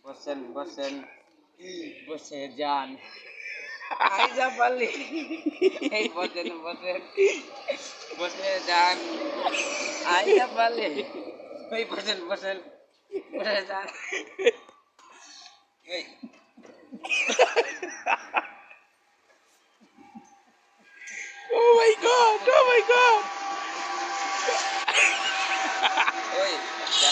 বসেন বসেন বসে যান আইজা পারলি এই বসেন বসেন বসে যান আইজা পারলি এই বসেন বসেন বসে যান এই Oh my god! Oh my god! ওই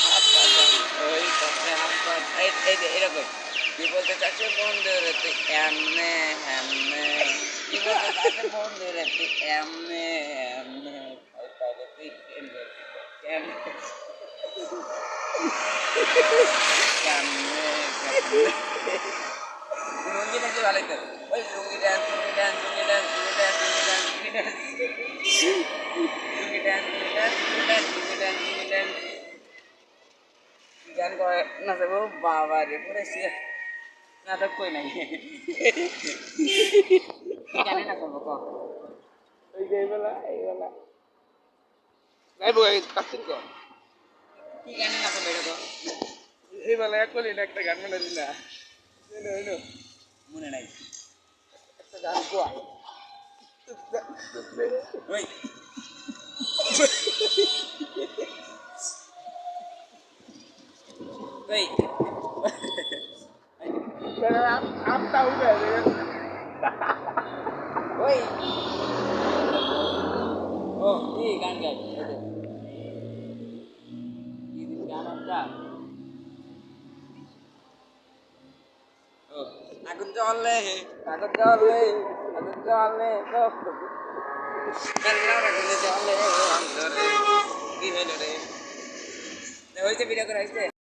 হাত পাতেন ওই পাশে হাত পাত এই যে এরকম কি বলতে চাচ্ছে বন্ধু রে তুই এমনে এমনে কি বলতে চাচ্ছে বন্ধু রে তুই এমনে এমনে ওই পাইলে তুই কেমনে কেমনে কেমনে লুঙ্গি নাকি ভালো তো ওই লুঙ্গি ড্যান্স লুঙ্গি ড্যান্স লুঙ্গি ড্যান্স লুঙ্গি ড্যান্স লুঙ্গি ড্যান্স লুঙ্গি ড্যান্স লুঙ্গি ড্যান্স লুঙ্গি ড্যান্স লুঙ্গি ড্যান্স লুঙ্গি ড্যান্স লুঙ্গি ড্যান্স গান করে নাচাবো বাবা রে পুরো নাটক কই নাই গানে নাচাবো ক ওই যে এইবেলা নাই বই কাছিন কর কি গানে নাচাবো এটা তো এইবেলা এক কলি একটা গান মনে দিলা মনে নাই একটা গান কোয়া ওই ওই আমটা উঠে ওই ও এই গান গাই এই গান একটা ও আগুন জ্বলে আগুন জ্বলে আগুন জ্বলে তো আগুন জ্বলে কি হইল রে হয়েছে ভিডিও করা হয়েছে